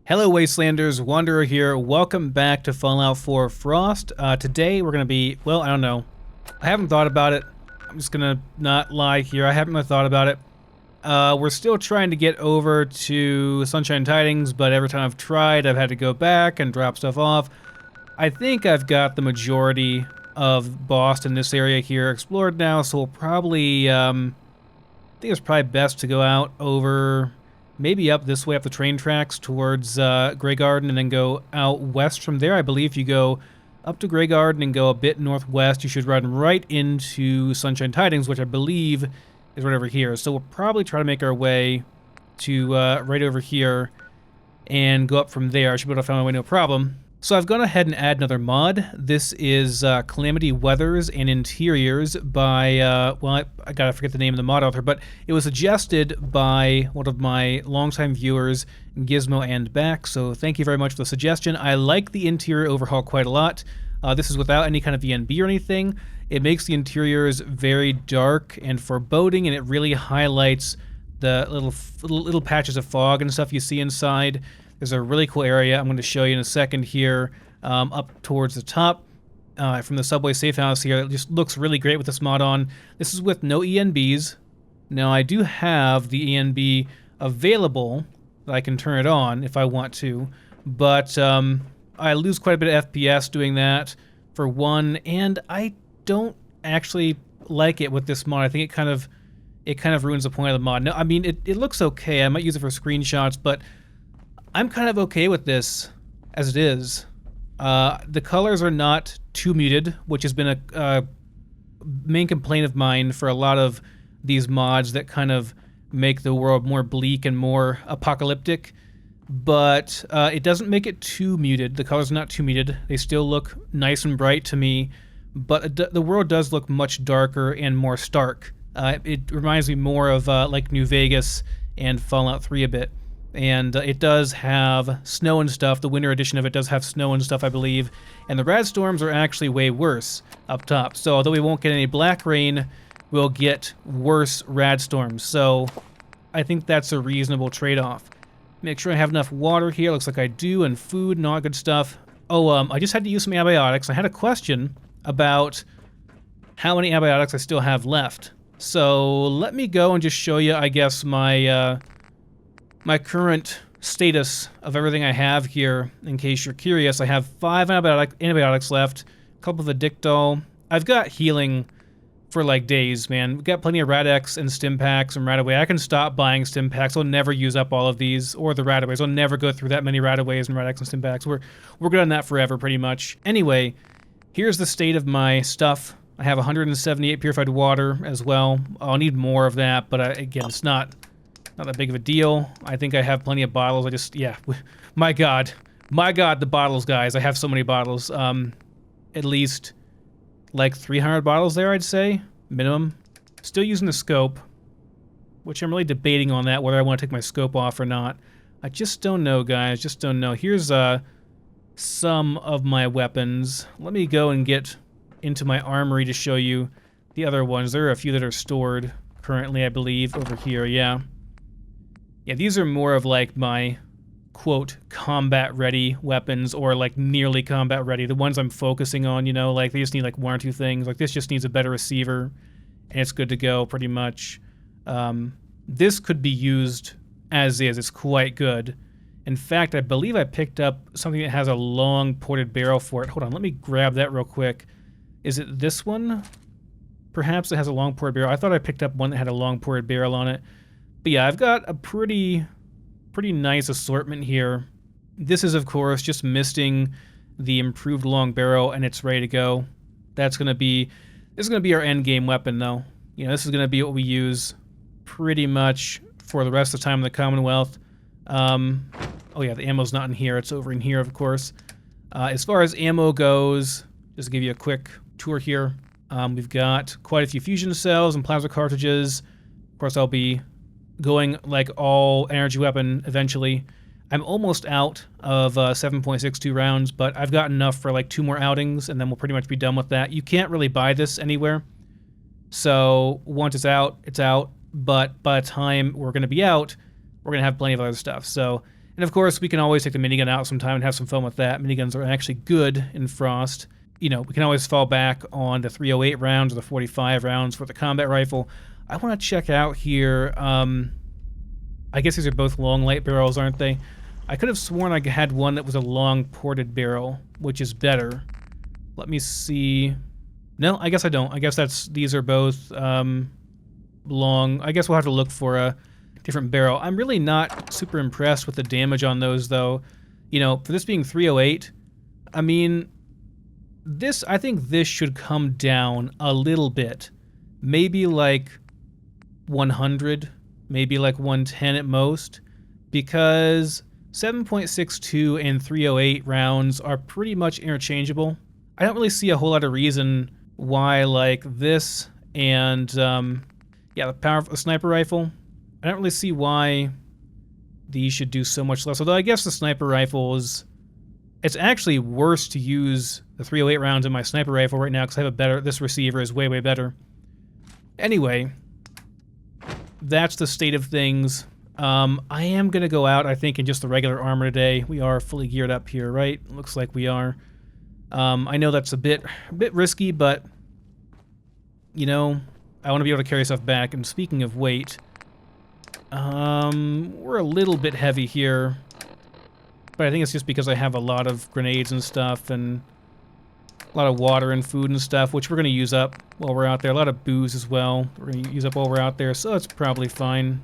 Hello Wastelanders, Wanderer here. Welcome back to Fallout 4 Frost. Today we're going to be, well, I don't know. I haven't thought about it. I'm just going to not lie here. I haven't really thought about it. We're still trying to get over to Sunshine Tidings, but every time I've tried, I've had to go back and drop stuff off. I think I've got the majority of Boston, this area here, explored now, so we'll probably, I think it's probably best to go out over... maybe up this way, up the train tracks towards Grey Garden, and then go out west from there. I believe if you go up to Grey Garden and go a bit northwest, you should run right into Sunshine Tidings, which I believe is right over here. So we'll probably try to make our way to right over here and go up from there. I should be able to find my way, no problem. So I've gone ahead and added another mod. This is Calamity Weathers and Interiors by, well, I gotta forget the name of the mod author, but it was suggested by one of my longtime viewers, Gizmo and Back, so thank you very much for the suggestion. I like the interior overhaul quite a lot. This is without any kind of VNB or anything. It makes the interiors very dark and foreboding, and it really highlights the little patches of fog and stuff you see inside. There's a really cool area I'm going to show you in a second here, up towards the top from the subway safe house here. It just looks really great with this mod on. This is with no ENBs. Now I do have the ENB available that I can turn it on if I want to, but I lose quite a bit of FPS doing that for one, and I don't actually like it with this mod. I think it kind of ruins the point of the mod. No, I mean it looks okay. I might use it for screenshots, but I'm kind of okay with this as it is. The colors are not too muted, which has been a main complaint of mine for a lot of these mods that kind of make the world more bleak and more apocalyptic. But it doesn't make it too muted. The colors are not too muted. They still look nice and bright to me, but the world does look much darker and more stark. It reminds me more of like New Vegas and Fallout 3 a bit. And it does have snow and stuff. The winter edition of it does have snow and stuff, I believe. And the rad storms are actually way worse up top. So although we won't get any black rain, we'll get worse rad storms. So I think that's a reasonable trade-off. Make sure I have enough water here. Looks like I do, and food and all that good stuff. Oh, I just had to use some antibiotics. I had a question about how many antibiotics I still have left. So let me go and just show you, I guess, my current status of everything I have here, in case you're curious. I have 5 antibiotics left, a couple of Addictol. I've got healing for like days, man. We've got plenty of Rad-X and stim packs and Radaways. I can stop buying stim packs. I'll never use up all of these, or the Radaways. I'll never go through that many Radaways and Rad-X and stim packs. We're good on that forever, pretty much. Anyway, here's the state of my stuff. I have 178 purified water as well. I'll need more of that, but again, it's not that big of a deal. I think I have plenty of bottles. Yeah, my God, the bottles, guys. I have so many bottles. At least like 300 bottles there, I'd say, minimum. Still using the scope, which I'm really debating on that, whether I want to take my scope off or not. I just don't know, guys, just don't know. Here's some of my weapons. Let me go and get into my armory to show you the other ones. There are a few that are stored currently, I believe, over here, yeah. Yeah, these are more of like my, quote, combat-ready weapons, or like nearly combat-ready. The ones I'm focusing on, you know, like they just need like 1 or 2 things. Like this just needs a better receiver, and it's good to go, pretty much. This could be used as is. It's quite good. In fact, I believe I picked up something that has a long ported barrel for it. Hold on, let me grab that real quick. Is it this one? Perhaps it has a long ported barrel. I thought I picked up one that had a long ported barrel on it. But yeah, I've got a pretty nice assortment here. This is, of course, just misting the improved long barrel, and it's ready to go. This is gonna be our end game weapon, though. You know, this is gonna be what we use pretty much for the rest of the time in the Commonwealth. Oh yeah, the ammo's not in here. It's over in here, of course. As far as ammo goes, just to give you a quick tour here. We've got quite a few fusion cells and plasma cartridges. Of course, I'll be going like all energy weapon eventually. I'm almost out of 7.62 rounds, but I've got enough for like 2 more outings, and then we'll pretty much be done with that. You can't really buy this anywhere, so once it's out, but by the time we're going to be out, we're going to have plenty of other stuff. So And of course, we can always take the minigun out sometime and have some fun with that. Miniguns are actually good in Frost. You know, we can always fall back on the 308 rounds or the 45 rounds for the combat rifle. I want to check out here. I guess these are both long light barrels, aren't they? I could have sworn I had one that was a long ported barrel, which is better. Let me see. No, I guess I don't. I guess these are both long. I guess we'll have to look for a different barrel. I'm really not super impressed with the damage on those, though. You know, for this being 308, I mean, I think this should come down a little bit. Maybe like 100, maybe like 110 at most, because 7.62 and 308 rounds are pretty much interchangeable. I don't really see a whole lot of reason why, like, this and, yeah, the power of a sniper rifle, I don't really see why these should do so much less. Although I guess the sniper rifle is, it's actually worse to use the 308 rounds in my sniper rifle right now because I have a better, this receiver is way, way better. Anyway, that's the state of things. I am going to go out, I think, in just the regular armor today. We are fully geared up here, right? Looks like we are. I know that's a bit risky, but, you know, I want to be able to carry stuff back. And speaking of weight, we're a little bit heavy here, but I think it's just because I have a lot of grenades and stuff, and a lot of water and food and stuff, which we're going to use up while we're out there. A lot of booze as well. We're going to use up while we're out there, so it's probably fine.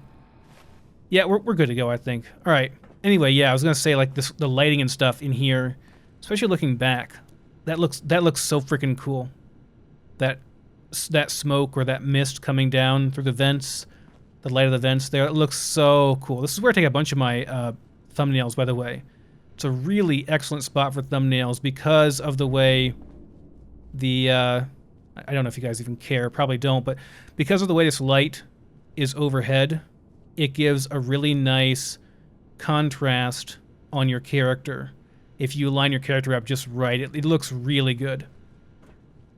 Yeah, we're good to go, I think. All right. Anyway, yeah, I was going to say, like, the lighting and stuff in here, especially looking back, that looks so freaking cool. That smoke or that mist coming down through the vents, the light of the vents there, it looks so cool. This is where I take a bunch of my thumbnails, by the way. It's a really excellent spot for thumbnails because of the way the, I don't know if you guys even care, probably don't, but because of the way this light is overhead, it gives a really nice contrast on your character. If you line your character up just right, it looks really good.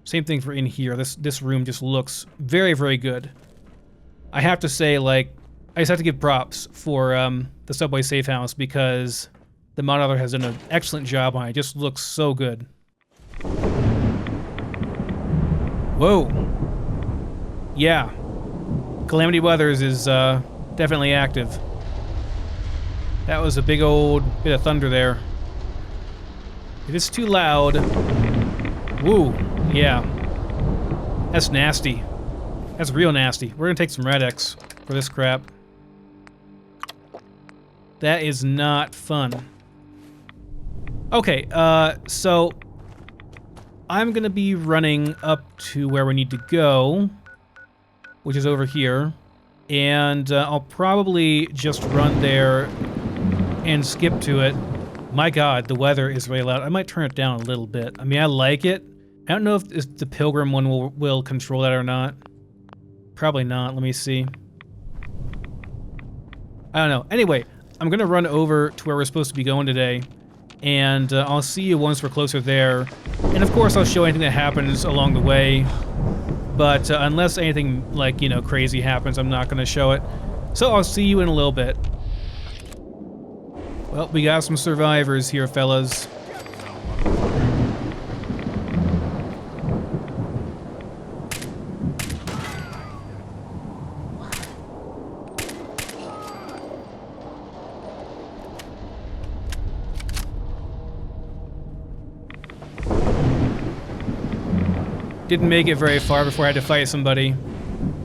Same thing for in here. This room just looks very, very good. I have to say, like, I just have to give props for the Subway Safe House because the mod author has done an excellent job on it. It just looks so good. Whoa. Yeah. Calamity Weathers is definitely active. That was a big old bit of thunder there. If it's too loud... Woo. Yeah. That's nasty. That's real nasty. We're gonna take some Rad-X for this crap. That is not fun. Okay, so I'm gonna be running up to where we need to go, which is over here, and I'll probably just run there and skip to it. My god, the weather is really loud. I might turn it down a little bit. I mean, I like it. I don't know if the Pilgrim one will control that or not. Probably not. Let me see. I don't know. Anyway, I'm going to run over to where we're supposed to be going today, and I'll see you once we're closer there. And of course, I'll show anything that happens along the way. But unless anything, like, you know, crazy happens, I'm not going to show it. So I'll see you in a little bit. Well, we got some survivors here, fellas. Didn't make it very far before I had to fight somebody.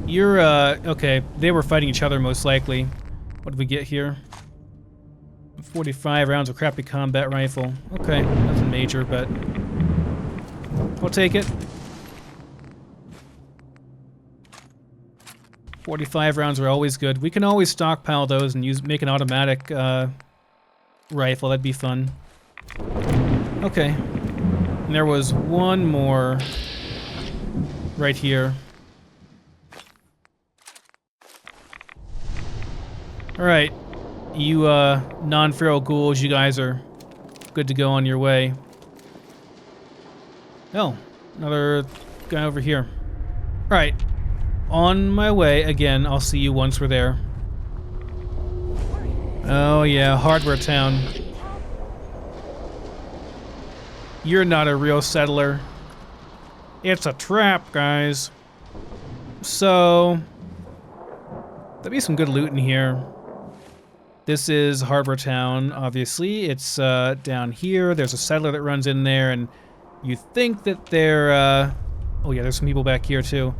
You're, okay. They were fighting each other, most likely. What did we get here? 45 rounds of crappy combat rifle. Okay, nothing major, but I'll take it. 45 rounds are always good. We can always stockpile those and make an automatic rifle. That'd be fun. Okay. And there was one more right here. Alright. You, non-feral ghouls, you guys are good to go on your way. Oh, another guy over here. Alright. On my way, again, I'll see you once we're there. Oh yeah, Hardware Town. You're not a real settler. It's a trap, guys. So, there'll be some good loot in here. This is Harbor Town, obviously. It's down here. There's a settler that runs in there, and you think that they're... oh yeah, there's some people back here, too.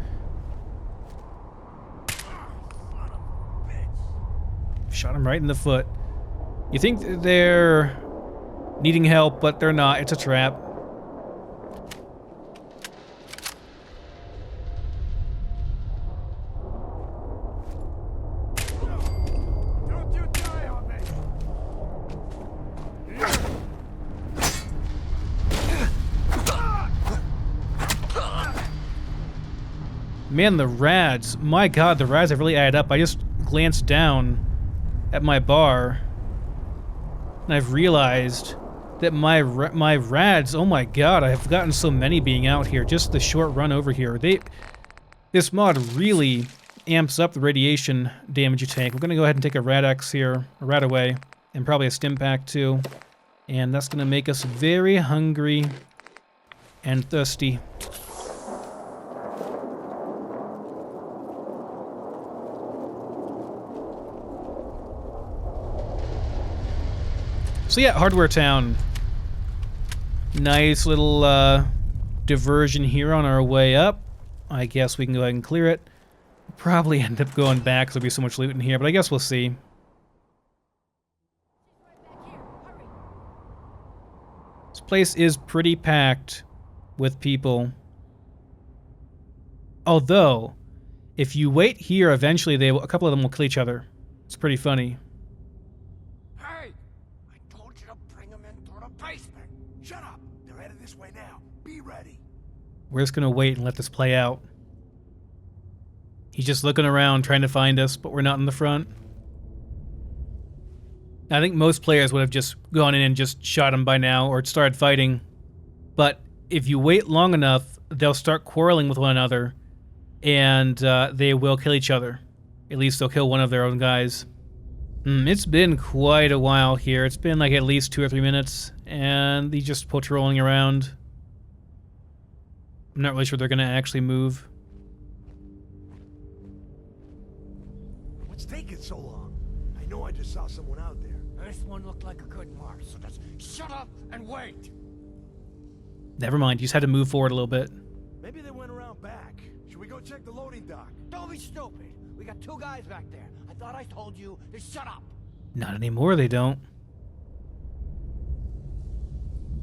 Shot him right in the foot. You think that they're needing help, but they're not. It's a trap. Man, the rads. My god, the rads have really added up. I just glanced down at my bar, and I've realized that my rads, oh my god, I have gotten so many being out here. Just the short run over here. This mod really amps up the radiation damage you take. We're gonna go ahead and take a Rad-X here, a Radaway, and probably a stim pack too. And that's gonna make us very hungry and thirsty. So yeah, Hardware Town. Nice little diversion here on our way up. I guess we can go ahead and clear it. Probably end up going back because there'll be so much loot in here, but I guess we'll see. This place is pretty packed with people. Although, if you wait here, eventually a couple of them will kill each other. It's pretty funny. We're just gonna wait and let this play out. He's just looking around trying to find us, but we're not in the front. I think most players would have just gone in and just shot him by now or started fighting. But if you wait long enough, they'll start quarreling with one another and they will kill each other. At least they'll kill one of their own guys. It's been quite a while here. It's been like at least 2 or 3 minutes, and he's just patrolling around. I'm not really sure they're gonna actually move. What's taking so long? I know I just saw someone out there. This one looked like a good mark, so just shut up and wait. Never mind, you just had to move forward a little bit. Maybe they went around back. Should we go check the loading dock? Don't be stupid. We got 2 guys back there. I thought I told you to shut up. Not anymore, they don't.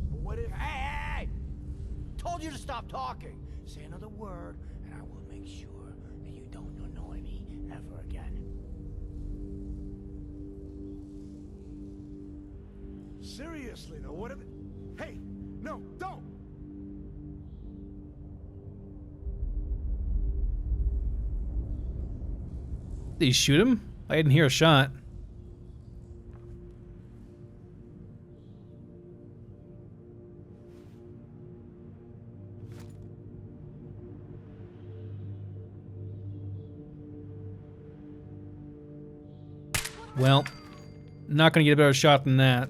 What if... Hey! Told you to stop talking. Say another word, and I will make sure that you don't annoy me ever again. Seriously, though, what if... Hey, no, don't! Did you shoot him? I didn't hear a shot. Well, not gonna get a better shot than that.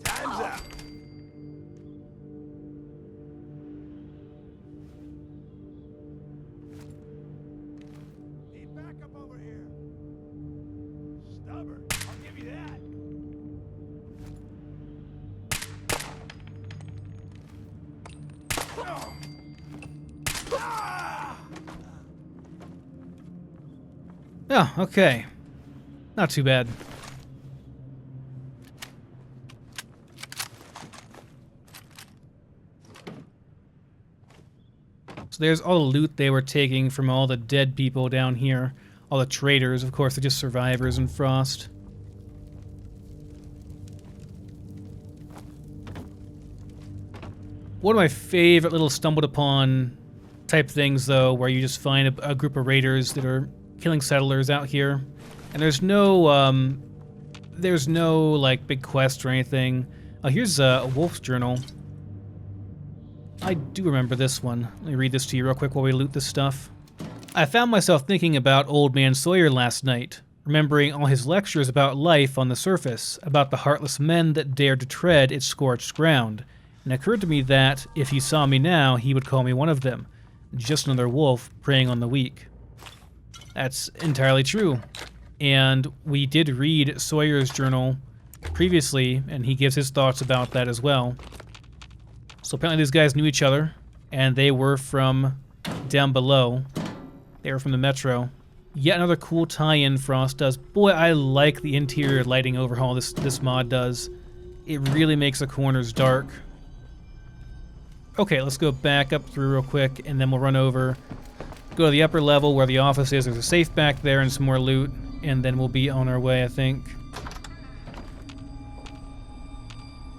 Time's up. Need backup over here. Stubborn. I'll give you that. Oh, okay. Not too bad. So there's all the loot they were taking from all the dead people down here. All the traitors, of course, they're just survivors in Frost. One of my favorite little stumbled upon type things, though, where you just find a group of raiders that are killing settlers out here, and there's no like big quest or anything. Oh, here's a wolf's journal. I do remember this one. Let me read this to you real quick while we loot this stuff. I found myself thinking about Old Man Sawyer last night, remembering all his lectures about life on the surface, about the heartless men that dared to tread its scorched ground. And it occurred to me that, if he saw me now, he would call me one of them. Just another wolf preying on the weak. That's entirely true. And we did read Sawyer's journal previously, and he gives his thoughts about that as well. So apparently these guys knew each other, and they were from down below. They were from the metro. Yet another cool tie-in Frost does. Boy, I like the interior lighting overhaul this mod does. It really makes the corners dark. Okay, let's go back up through real quick, and then we'll run over. Go to the upper level where the office is. There's a safe back there and some more loot, and then we'll be on our way, I think.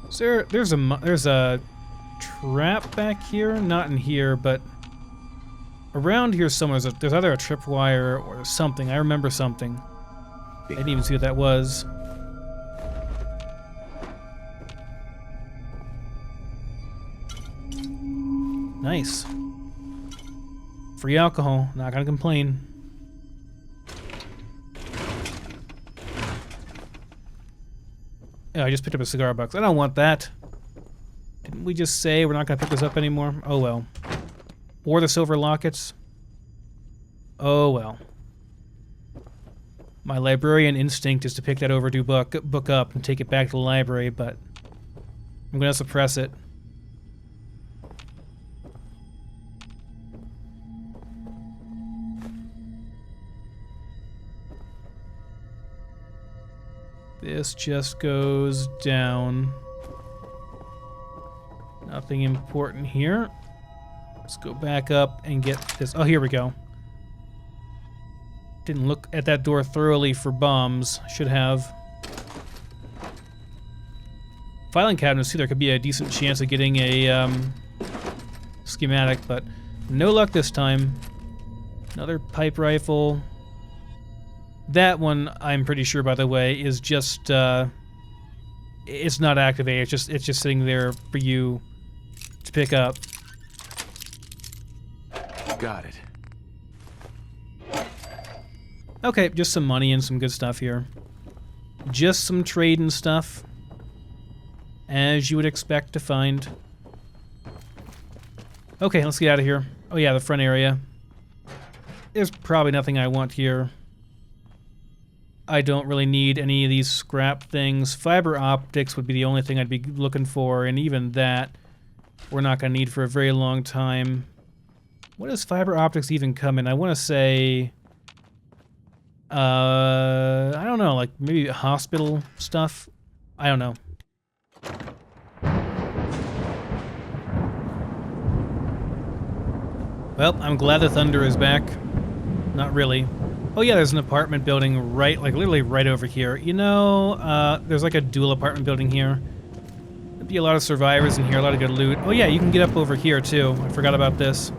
So there's a trap back here? Not in here, but around here somewhere. There's either a tripwire or something. I remember something. I didn't even see what that was. Nice. Free alcohol. Not gonna complain. Oh, I just picked up a cigar box. I don't want that. Didn't we just say we're not gonna pick this up anymore? Oh well. Or the silver lockets. Oh well. My librarian instinct is to pick that overdue book up and take it back to the library, but I'm gonna suppress it. This just goes down. Nothing important here. Let's go back up and get this. Oh, here we go. Didn't look at that door thoroughly for bombs. Should have. Filing cabinets too. There could be a decent chance of getting a schematic, but no luck this time. Another pipe rifle. That one, I'm pretty sure, by the way, is just it's not activated. It's just sitting there for you to pick up. Got it. Okay, just some money and some good stuff here. Just some trade and stuff, as you would expect to find. Okay, let's get out of here. Oh yeah, the front area. There's probably nothing I want here. I don't really need any of these scrap things. Fiber optics would be the only thing I'd be looking for, and even that we're not going to need for a very long time. What does fiber optics even come in? I want to say, I don't know, like maybe hospital stuff? I don't know. Well, I'm glad the thunder is back. Not really. Oh yeah, there's an apartment building right, like literally right over here. You know, there's like a dual apartment building here. There'd be a lot of survivors in here, a lot of good loot. Oh yeah, you can get up over here too. I forgot about this.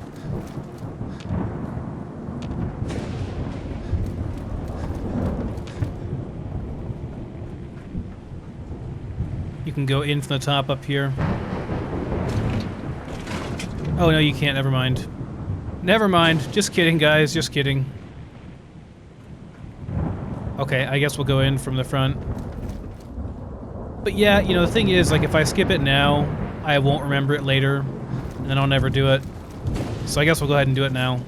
You can go in from the top up here. Oh no, you can't, never mind. Never mind, just kidding guys, just kidding. Okay, I guess we'll go in from the front. But yeah, you know, the thing is, like, if I skip it now, I won't remember it later, and then I'll never do it. So I guess we'll go ahead and do it now.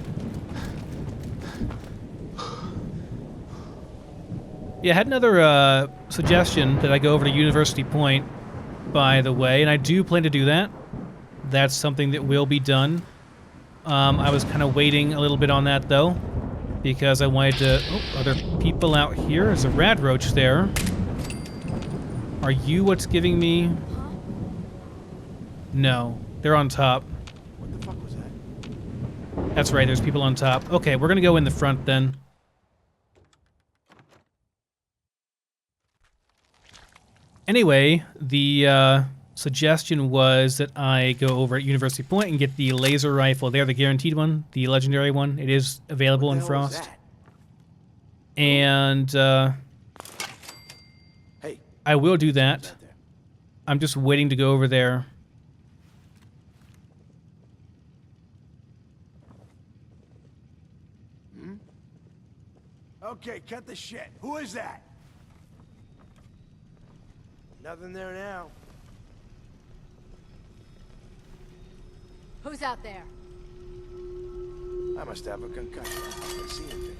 Yeah, I had another suggestion that I go over to University Point, by the way, and I do plan to do that. That's something that will be done. I was kind of waiting a little bit on that, though, because I wanted to... Oh, other people out here. There's a rad roach there. Are you what's giving me... No, they're on top. What the fuck was that? That's right, there's people on top. Okay, we're gonna go in the front then. Anyway, the suggestion was that I go over at University Point and get the laser rifle there, the guaranteed one, the legendary one. It is available in Frost. And Hey, I will do that. I'm just waiting to go over there. Okay, cut the shit. Who is that? Nothing there now. Who's out there? I must have a concussion. I'm seeing things.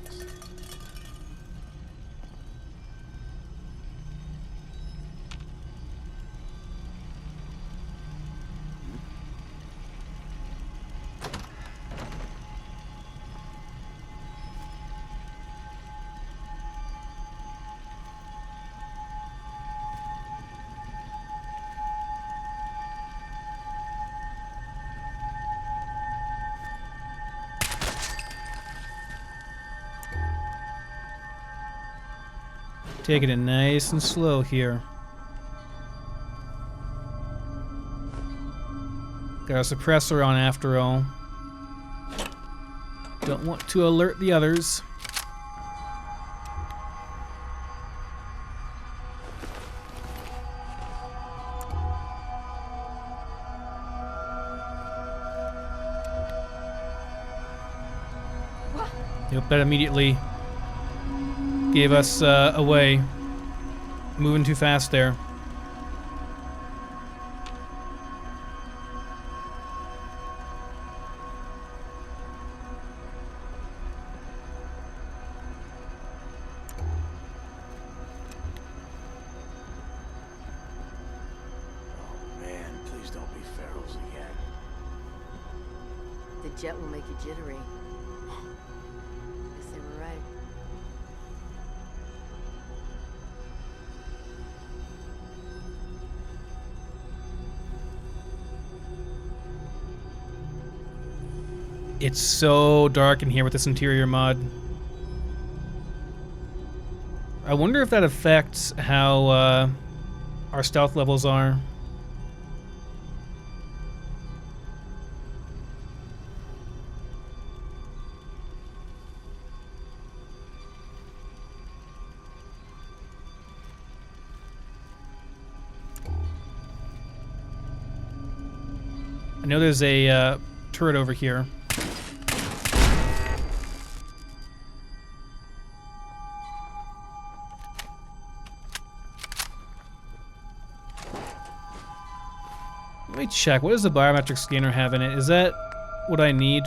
Taking it nice and slow here. Got a suppressor on after all. Don't want to alert the others. Yep, that immediately gave us away. Moving too fast there. Oh man, please don't be ferals again. The jet will make you jittery. Guess they were right. It's so dark in here with this interior mod. I wonder if that affects how our stealth levels are. I know there's a turret over here. Let me check. What does the biometric scanner have in it? Is that what I need?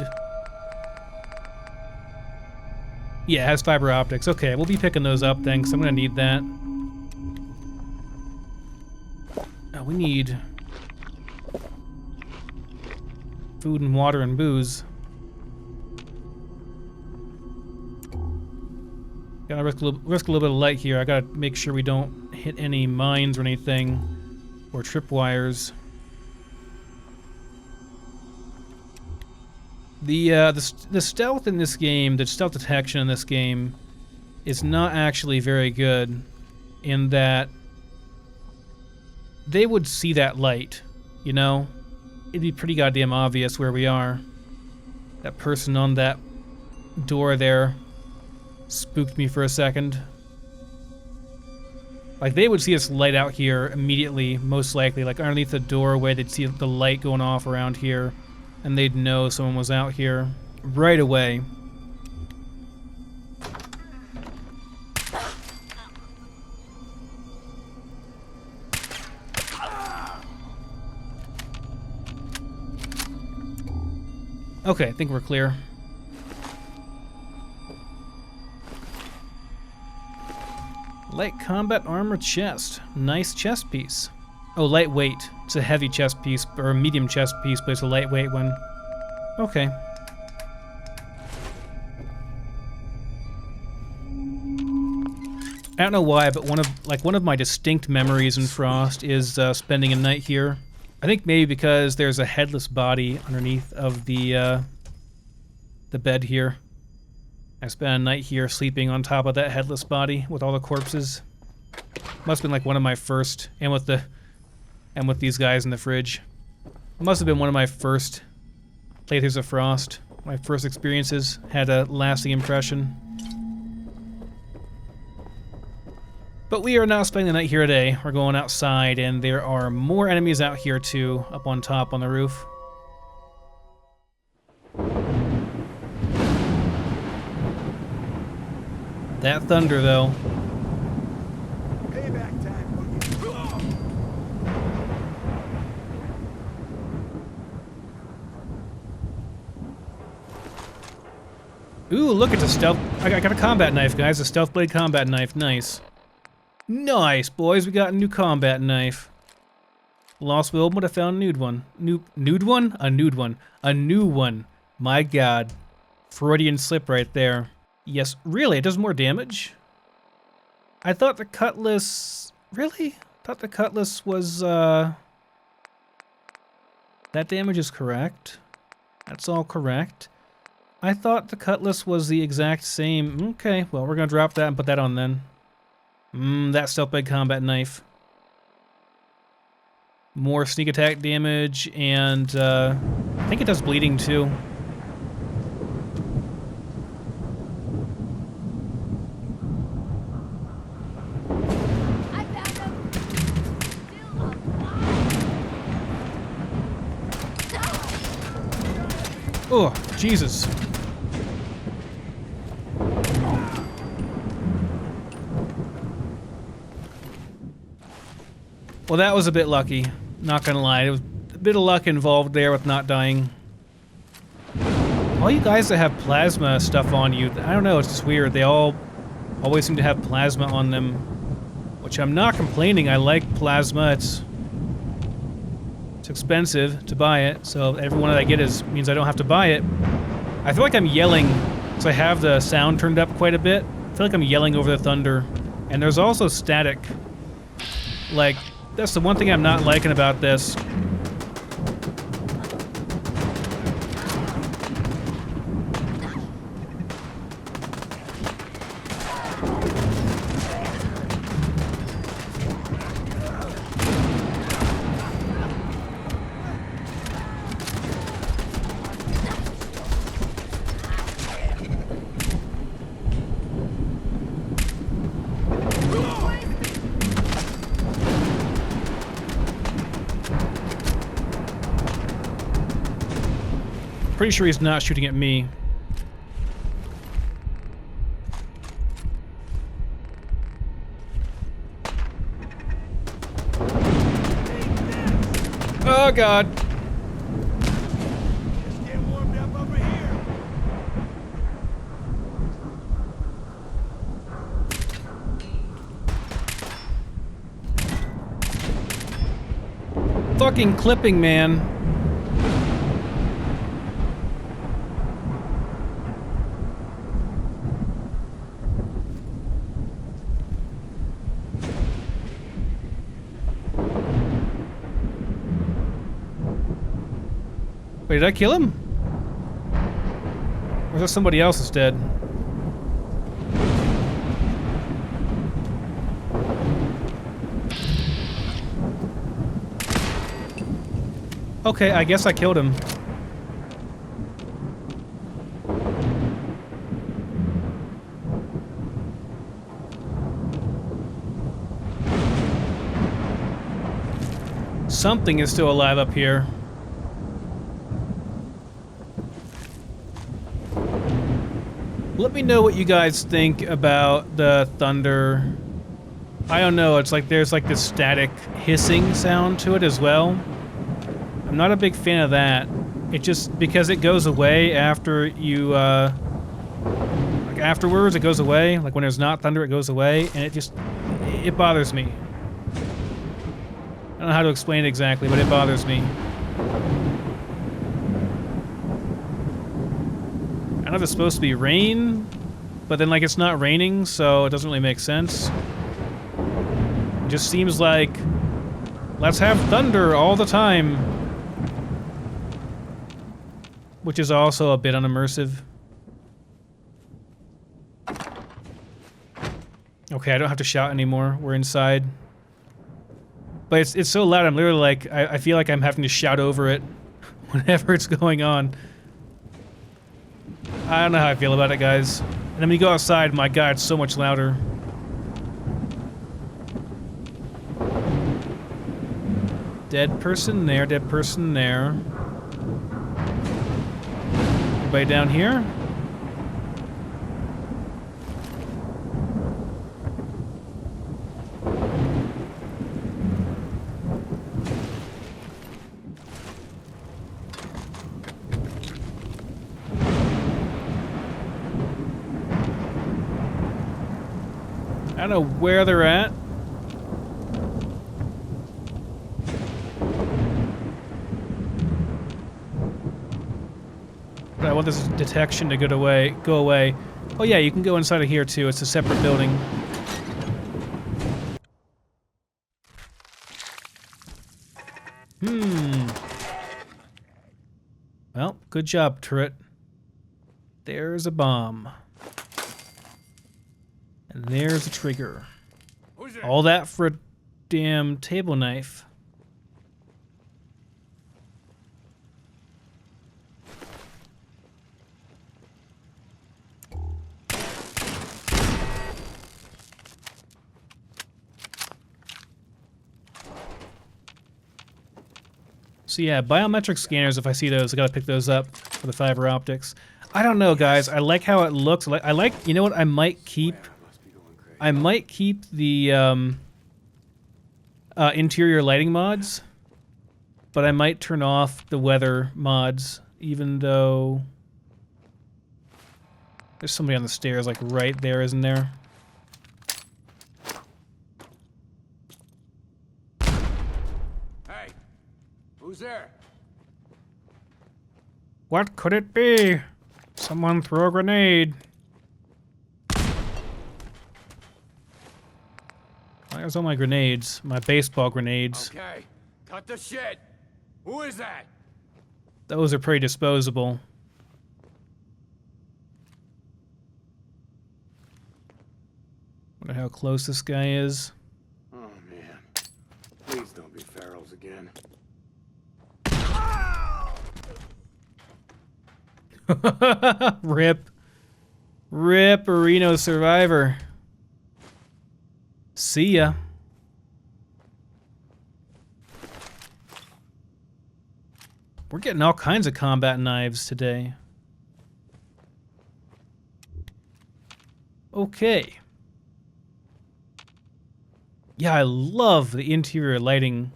Yeah, it has fiber optics. Okay, we'll be picking those up then, because I'm going to need that. Oh, we need food and water and booze. Gotta risk a little bit of light here. I gotta make sure we don't hit any mines or anything, or tripwires. The stealth in this game, the stealth detection in this game, is not actually very good. In that they would see that light, you know. It'd be pretty goddamn obvious where we are. That person on that door there spooked me for a second. Like, they would see us light out here immediately, most likely. Like, underneath the doorway, they'd see the light going off around here, and they'd know someone was out here right away. Okay, I think we're clear. Light combat armor chest. Nice chest piece. Oh, lightweight. It's a heavy chest piece, or a medium chest piece, but it's a lightweight one. Okay. I don't know why, but one of my distinct memories in Frost is spending a night here. I think maybe because there's a headless body underneath of the bed here. I spent a night here sleeping on top of that headless body with all the corpses. Must have been like one of my first, and with these guys in the fridge. It must have been one of my first playthroughs of Frost. My first experiences had a lasting impression. But we are now spending the night here today. We're going outside, and there are more enemies out here too, up on top on the roof. That thunder, though. Payback time, Boogie. Ooh, look at the stealth. I got a combat knife, guys. A stealth blade combat knife. Nice. Nice, boys. We got a new combat knife. Lost Will, but I found a nude one. Nude one? A nude one. A new one. My god. Freudian slip right there. Yes, really? It does more damage? I thought the cutlass... Really? I thought the cutlass was, That damage is correct. That's all correct. I thought the cutlass was the exact same. Okay, well, we're gonna drop that and put that on then. That stealth blade combat knife. More sneak attack damage, and I think it does bleeding too. I found him. Still alive. Oh, Jesus. Well, that was a bit lucky. Not gonna lie. There was a bit of luck involved there with not dying. All you guys that have plasma stuff on you, I don't know, it's just weird. They all always seem to have plasma on them. Which I'm not complaining. I like plasma. It's expensive to buy it, so every one that I get means I don't have to buy it. I feel like I'm yelling, because I have the sound turned up quite a bit. I feel like I'm yelling over the thunder. And there's also static. Like, that's the one thing I'm not liking about this. Pretty sure he's not shooting at me. Oh god. Just get warmed up over here. Fucking clipping, man. Wait, did I kill him? Or is that somebody else that's dead? Okay, I guess I killed him. Something is still alive up here. Let me know what you guys think about the thunder. I don't know, it's like there's like this static hissing sound to it as well. I'm not a big fan of that. It just, because it goes away after you, like afterwards it goes away. Like when there's not thunder, it goes away, and it bothers me. I don't know how to explain it exactly, but it bothers me. I don't know if it's supposed to be rain, but then like it's not raining, so it doesn't really make sense. It just seems like, let's have thunder all the time. Which is also a bit unimmersive. Okay, I don't have to shout anymore. We're inside. But it's so loud, I'm literally like, I feel like I'm having to shout over it whenever it's going on. I don't know how I feel about it, guys. And then when you go outside, my god, it's so much louder. Dead person there, dead person there. Anybody down here? I don't know where they're at. But I want this detection to go away. Oh yeah, you can go inside of here too. It's a separate building. Well, good job, turret. There's a bomb. And there's a trigger. All that for a damn table knife. So yeah, biometric scanners, if I see those, I gotta pick those up for the fiber optics. I don't know, guys. I like how it looks. I like, you know what I might keep? I might keep the interior lighting mods, but I might turn off the weather mods, even though there's somebody on the stairs, like right there, isn't there? Hey, who's there? What could it be? Someone throw a grenade. There's all my grenades, my baseball grenades. Okay, cut the shit. Who is that? Those are pretty disposable. Wonder how close this guy is. Oh man, please don't be ferals again. Rip. Rip, Reno survivor. See ya. We're getting all kinds of combat knives today. Okay. Yeah, I love the interior lighting.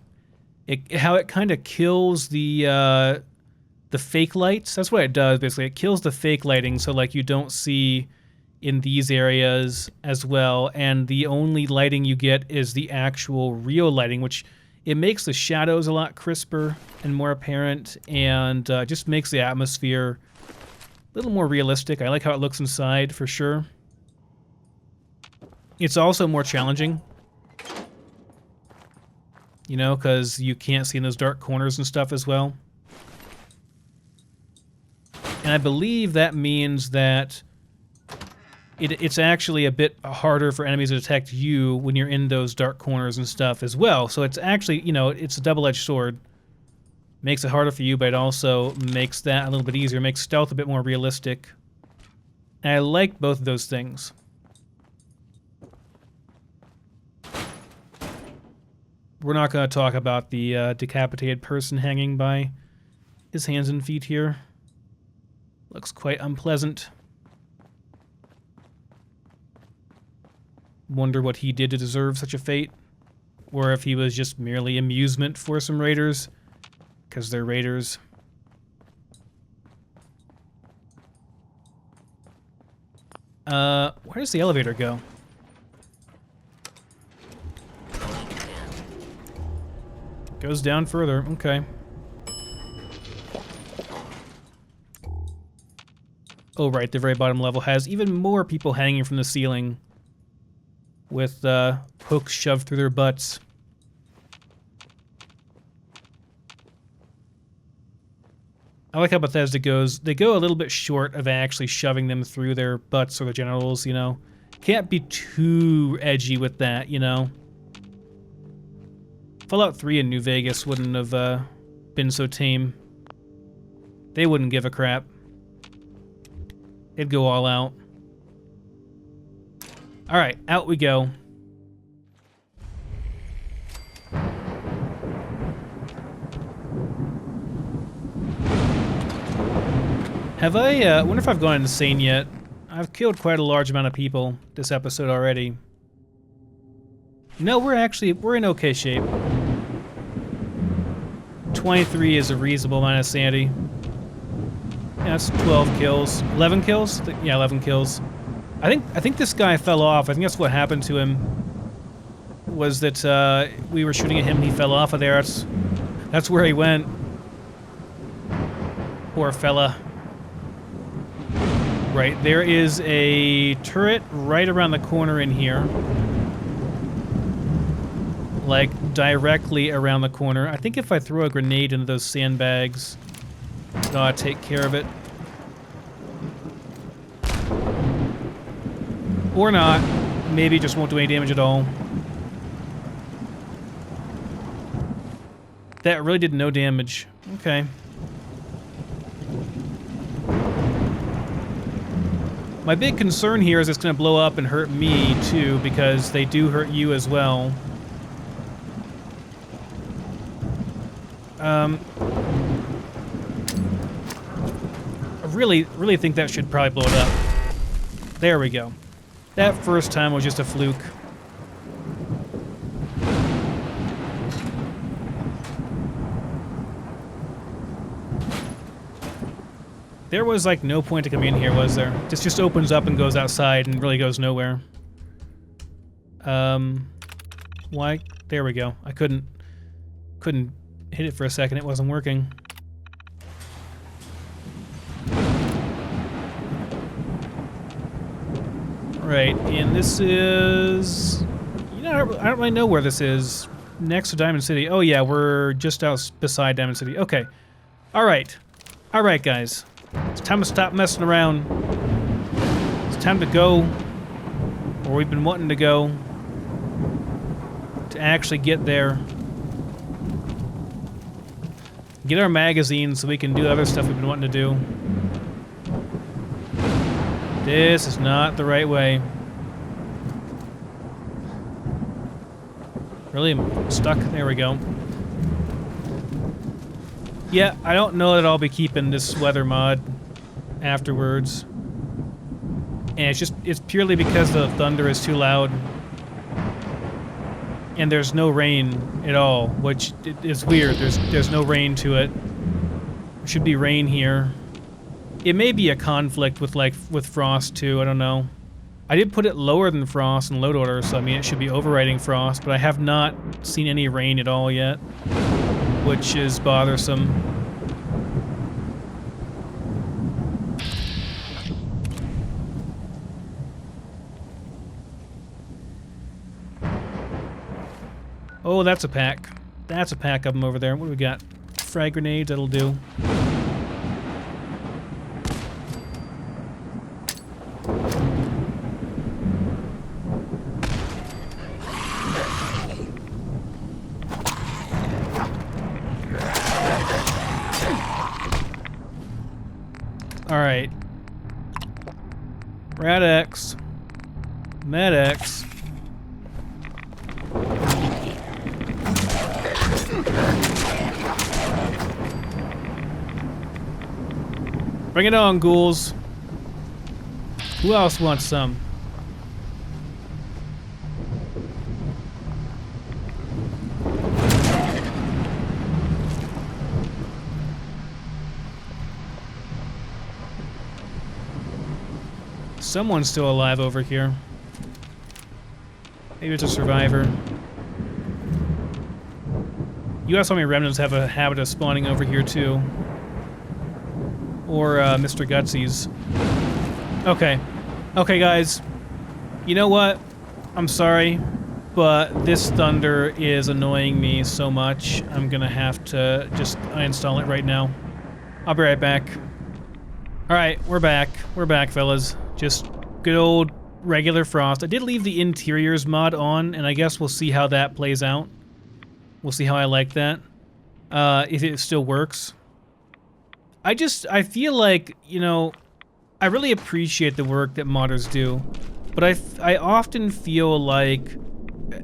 How it kind of kills the fake lights. That's what it does, basically. It kills the fake lighting, so like you don't see in these areas as well, and the only lighting you get is the actual real lighting, which it makes the shadows a lot crisper and more apparent, and just makes the atmosphere a little more realistic. I like how it looks inside, for sure. It's also more challenging, you know, because you can't see in those dark corners and stuff as well. And I believe that means that it's actually a bit harder for enemies to detect you when you're in those dark corners and stuff as well. So it's actually, you know, it's a double-edged sword. Makes it harder for you, but it also makes that a little bit easier. Makes stealth a bit more realistic. And I like both of those things. We're not going to talk about the decapitated person hanging by his hands and feet here. Looks quite unpleasant. Wonder what he did to deserve such a fate. Or if he was just merely amusement for some raiders. Because they're raiders. Where does the elevator go? Goes down further, okay. Oh right, the very bottom level has even more people hanging from the ceiling with hooks shoved through their butts. I like how Bethesda goes, they go a little bit short of actually shoving them through their butts or their genitals, you know. Can't be too edgy with that, you know. Fallout 3 in New Vegas wouldn't have been so tame. They wouldn't give a crap. They'd go all out. Alright, out we go. Have I, wonder if I've gone insane yet. I've killed quite a large amount of people this episode already. No, we're in okay shape. 23 is a reasonable amount of sanity. Yeah, that's 12 kills. 11 kills? Yeah, 11 kills. I think this guy fell off. I think that's what happened to him. Was that we were shooting at him and he fell off of there. That's where he went. Poor fella. Right, there is a turret right around the corner in here. Like, directly around the corner. I think if I throw a grenade into those sandbags, that'll take care of it. Or not. Maybe it just won't do any damage at all. That really did no damage. Okay. My big concern here is it's going to blow up and hurt me, too, because they do hurt you as well. I really think that should probably blow it up. There we go. That first time was just a fluke. There was, like, no point to come in here, was there? This just opens up and goes outside and really goes nowhere. Why? There we go. I couldn't hit it for a second. It wasn't working. Right, and this is... You know, I don't really know where this is. Next to Diamond City. Oh, yeah, we're just out beside Diamond City. Okay. Alright. Alright, guys. It's time to stop messing around. It's time to go where we've been wanting to go. To actually get there. Get our magazines so we can do the other stuff we've been wanting to do. This is not the right way. Really, I'm stuck. There we go. Yeah, I don't know that I'll be keeping this weather mod afterwards. And it's purely because the thunder is too loud. And there's no rain at all, which is weird. There's no rain to it. There should be rain here. It may be a conflict with Frost too, I don't know. I did put it lower than Frost in load order, so I mean it should be overriding Frost, but I have not seen any rain at all yet, which is bothersome. Oh, that's a pack. That's a pack of them over there. What do we got? Frag grenades, that'll do. Alright. Rad-X. Med-X. Bring it on, ghouls. Who else wants some? Someone's still alive over here. Maybe it's a survivor. US Army Remnants have a habit of spawning over here too. Or Mr. Gutsy's. Okay. Okay, guys. You know what? I'm sorry, but this thunder is annoying me so much. I'm gonna have to just uninstall it right now. I'll be right back. Alright, we're back. We're back, fellas. Just good old regular Frost. I did leave the interiors mod on, and I guess we'll see how that plays out. We'll see how I like that. If it still works. I feel like, you know, I really appreciate the work that modders do, but I often feel like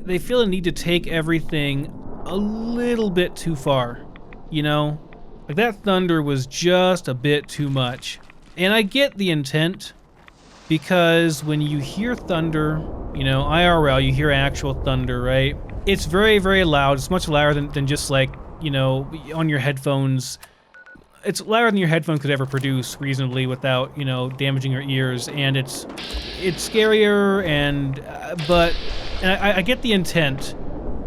they feel a need to take everything a little bit too far, you know? Like that thunder was just a bit too much. And I get the intent, because when you hear thunder, you know, IRL, you hear actual thunder, right? It's very, very loud. It's much louder than just like, you know, on your headphones, it's louder than your headphones could ever produce reasonably without, you know, damaging your ears, and it's scarier, and I get the intent.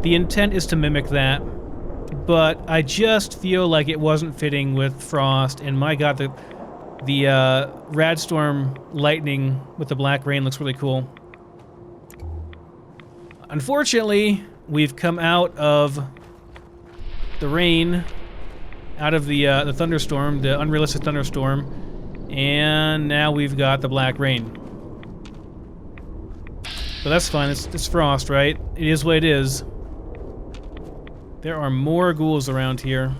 The intent is to mimic that, but I just feel like it wasn't fitting with Frost, and my god, the Radstorm lightning with the black rain looks really cool. Unfortunately, we've come out of the rain, out of the thunderstorm, the unrealistic thunderstorm, and now we've got the black rain. But that's fine, it's Frost, right? It is what it is. There are more ghouls around here.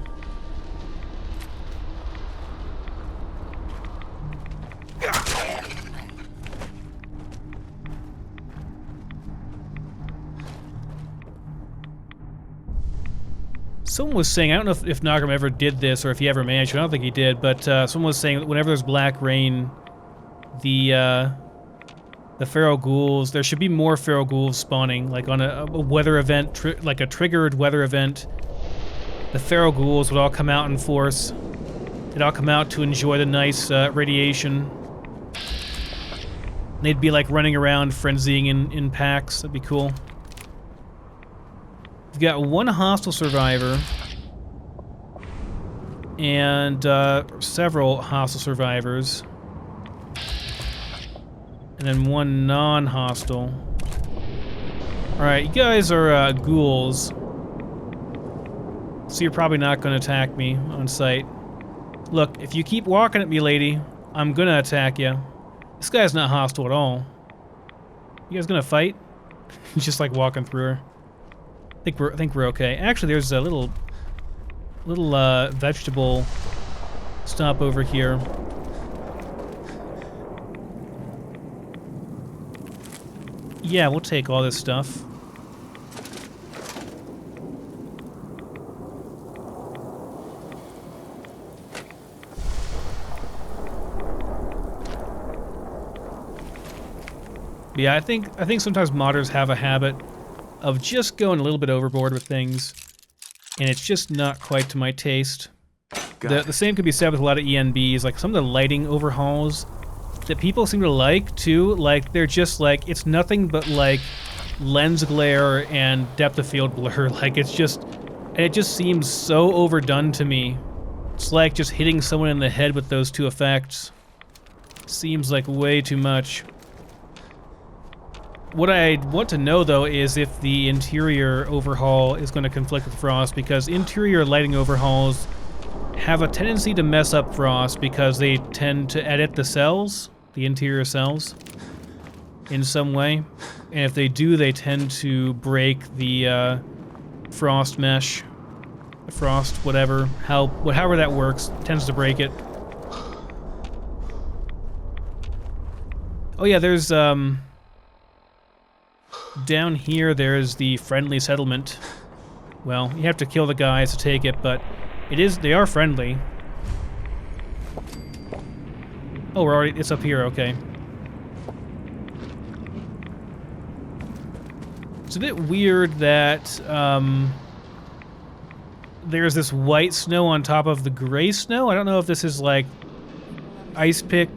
Someone was saying, I don't know if Nagram ever did this or if he ever managed to, I don't think he did, but someone was saying that whenever there's black rain, the feral ghouls, there should be more feral ghouls spawning, like on a weather event, like a triggered weather event. The feral ghouls would all come out in force. They'd all come out to enjoy the nice radiation. They'd be like running around, frenzying in packs. That'd be cool. We've got one hostile survivor and several hostile survivors, and then one non-hostile. Alright, you guys are ghouls, so you're probably not going to attack me on sight. Look, if you keep walking at me, lady, I'm going to attack you. This guy's not hostile at all. You guys going to fight? He's just like walking through her. I think we're okay. Actually, there's a little vegetable stop over here. Yeah, we'll take all this stuff. Yeah, I think sometimes modders have a habit of just going a little bit overboard with things, and it's just not quite to my taste. The same could be said with a lot of ENBs, like some of the lighting overhauls that people seem to like too, like they're just like, it's nothing but like lens glare and depth of field blur, like it's just, and it just seems so overdone to me. It's like just hitting someone in the head with those two effects. Seems like way too much. What I want to know, though, is if the interior overhaul is going to conflict with Frost, because interior lighting overhauls have a tendency to mess up Frost because they tend to edit the cells, the interior cells, in some way. And if they do, they tend to break the Frost mesh, the Frost whatever, however that works, tends to break it. Oh yeah, there's down here, there's the friendly settlement. Well, you have to kill the guys to take it, but they are friendly. Oh, it's up here, okay. It's a bit weird that there's this white snow on top of the gray snow. I don't know if this is like ice pick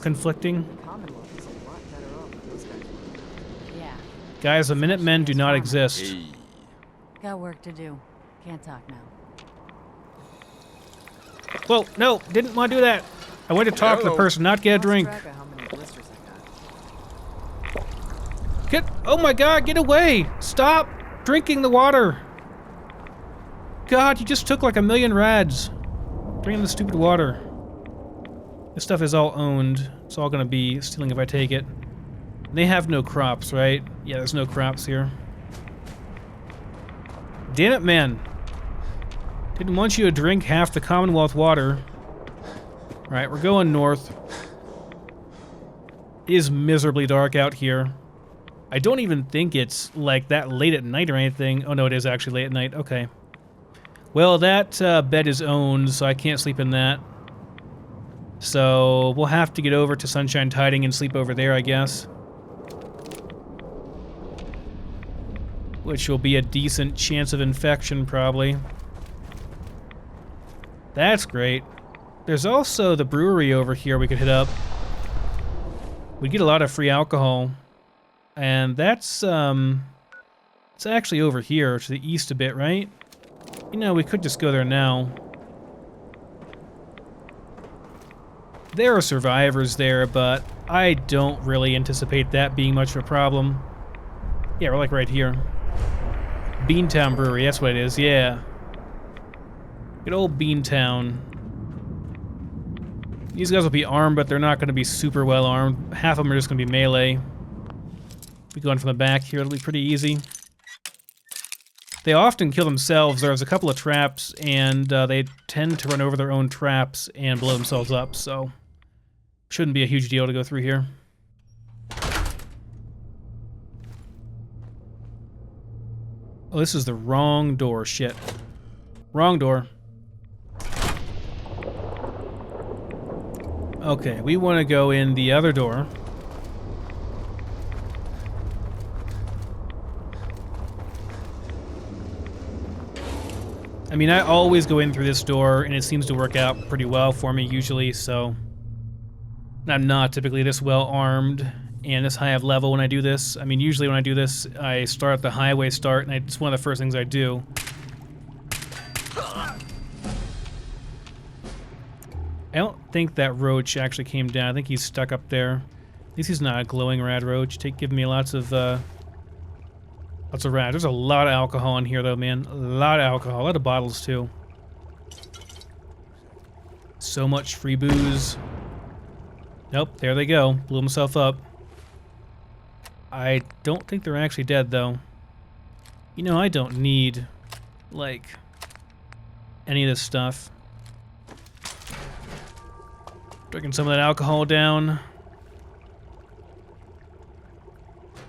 conflicting. Guys, the Minutemen do not exist. Got work to do. Can't talk now. Whoa, no, didn't want to do that. I wanted to talk to the person, not get a drink. Oh my god, get away! Stop drinking the water! God, you just took like 1,000,000 rads. Bring in the stupid water. This stuff is all owned. It's all gonna be stealing if I take it. They have no crops, right? Yeah, there's no crops here. Damn it, man. Didn't want you to drink half the Commonwealth water. Alright, we're going north. It is miserably dark out here. I don't even think it's like that late at night or anything. Oh no, it is actually late at night. Okay. Well, that bed is owned, so I can't sleep in that. So we'll have to get over to Sunshine Tiding and sleep over there, I guess. Which will be a decent chance of infection, probably. That's great. There's also the brewery over here we could hit up. We get a lot of free alcohol. And that's, it's actually over here to the east a bit, right? You know, we could just go there now. There are survivors there, but I don't really anticipate that being much of a problem. Yeah, we're like right here. Beantown Brewery, that's what it is, yeah. Good old Beantown. These guys will be armed, but they're not going to be super well armed. Half of them are just going to be melee. We go in from the back here, it'll be pretty easy. They often kill themselves. There's a couple of traps, and they tend to run over their own traps and blow themselves up, so shouldn't be a huge deal to go through here. Oh, this is the wrong door. Shit. Wrong door. Okay, we want to go in the other door. I mean, I always go in through this door, and it seems to work out pretty well for me usually, so I'm not typically this well armed and this high of level when I do this. I mean, usually when I do this, I start at the highway start, and it's one of the first things I do. I don't think that roach actually came down. I think he's stuck up there. At least he's not a glowing rad roach. Giving me lots of rad. There's a lot of alcohol in here, though, man. A lot of alcohol. A lot of bottles, too. So much free booze. Nope, there they go. Blew himself up. I don't think they're actually dead, though. You know, I don't need, like, any of this stuff. Drinking some of that alcohol down.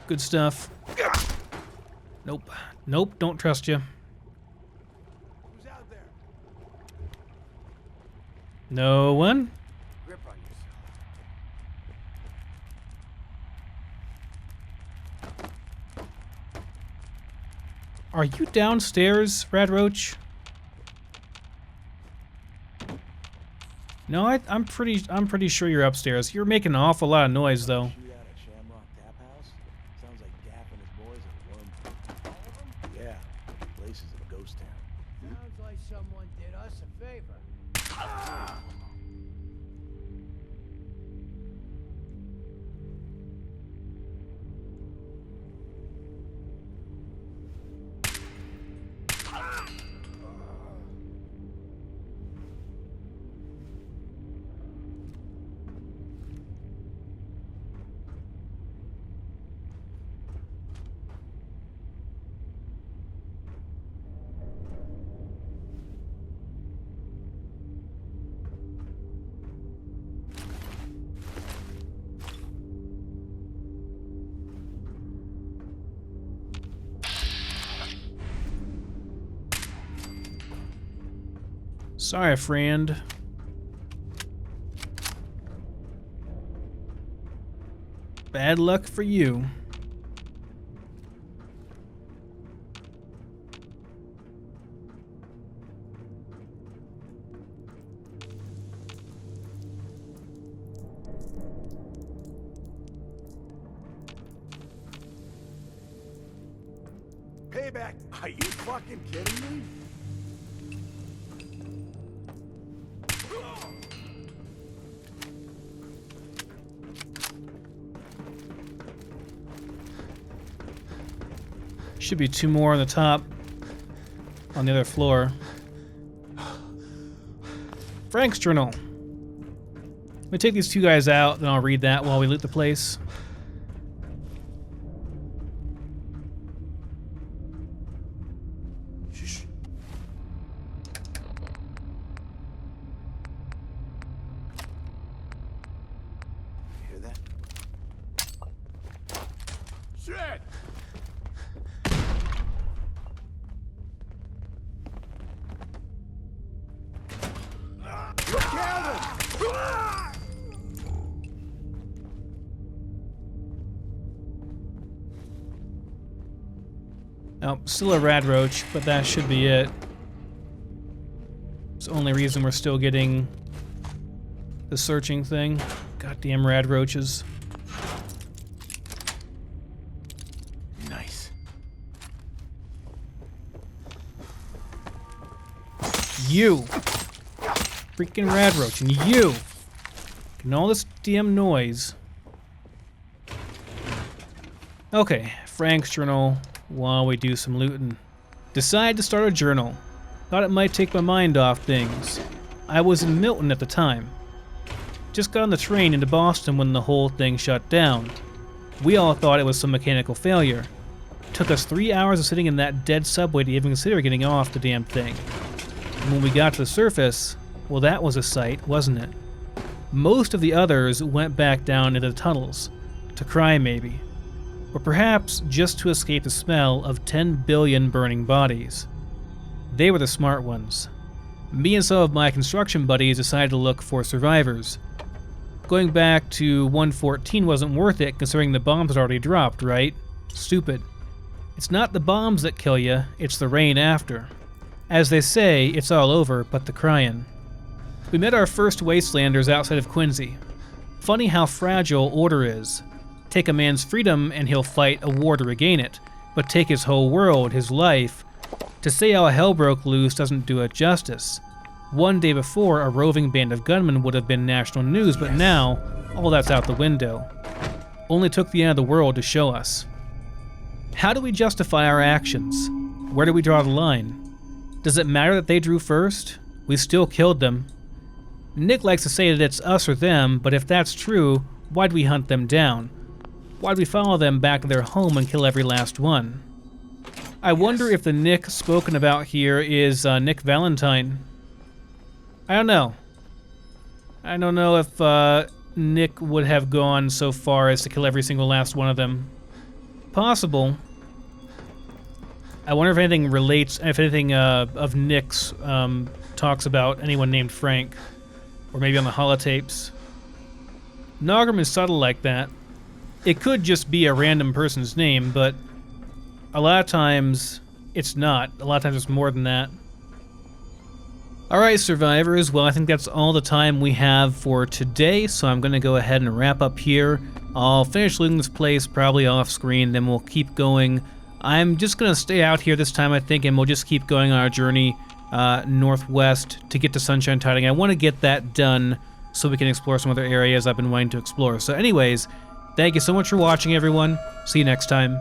Good stuff. Nope. Nope, don't trust you. Who's out there? No one? Grip on yourself. Are you downstairs, Rad Roach? No, I'm pretty sure you're upstairs. You're making an awful lot of noise, though. Shootout at Shamrock Tap House? Sounds like Gaff and his boys are worm. All of them? Yeah. The place is a ghost town. Sounds like someone did us a favor. Sorry, friend. Bad luck for you. Payback. Are you fucking kidding me? Should be two more on the top, on the other floor. Frank's journal. Let me take these two guys out, then I'll read that while we loot the place. Shh. You hear that? Shit! Look at him! Oh, still a rad roach, but that should be it. It's the only reason we're still getting the searching thing. Goddamn rad roaches. Nice. You! Freaking rad roach, and you! And all this damn noise. Okay, Frank's journal while we do some looting. Decide to start a journal. Thought it might take my mind off things. I was in Milton at the time. Just got on the train into Boston when the whole thing shut down. We all thought it was some mechanical failure. Took us 3 hours of sitting in that dead subway to even consider getting off the damn thing. And when we got to the surface, well, that was a sight, wasn't it? Most of the others went back down into the tunnels. To cry, maybe. Or perhaps just to escape the smell of 10 billion burning bodies. They were the smart ones. Me and some of my construction buddies decided to look for survivors. Going back to 114 wasn't worth it considering the bombs had already dropped, right? Stupid. It's not the bombs that kill you, it's the rain after. As they say, it's all over but the crying. We met our first wastelanders outside of Quincy. Funny how fragile order is. Take a man's freedom and he'll fight a war to regain it, but take his whole world, his life. To say how hell broke loose doesn't do it justice. One day before, a roving band of gunmen would have been national news, but now, all that's out the window. Only took the end of the world to show us. How do we justify our actions? Where do we draw the line? Does it matter that they drew first? We still killed them. Nick likes to say that it's us or them, but if that's true, why'd we hunt them down? Why'd we follow them back to their home and kill every last one? I wonder if the Nick spoken about here is Nick Valentine. I don't know. I don't know if Nick would have gone so far as to kill every single last one of them. Possible. I wonder if anything relates, if anything of Nick's talks about anyone named Frank. Or maybe on the holotapes. Nogram is subtle like that. It could just be a random person's name, but a lot of times it's not. A lot of times it's more than that. Alright, survivors, well, I think that's all the time we have for today, so I'm going to go ahead and wrap up here. I'll finish looting this place probably off screen, then we'll keep going. I'm just going to stay out here this time, I think, and we'll just keep going on our journey northwest to get to Sunshine Tiding. I want to get that done so we can explore some other areas I've been wanting to explore. So anyways, thank you so much for watching, everyone. See you next time.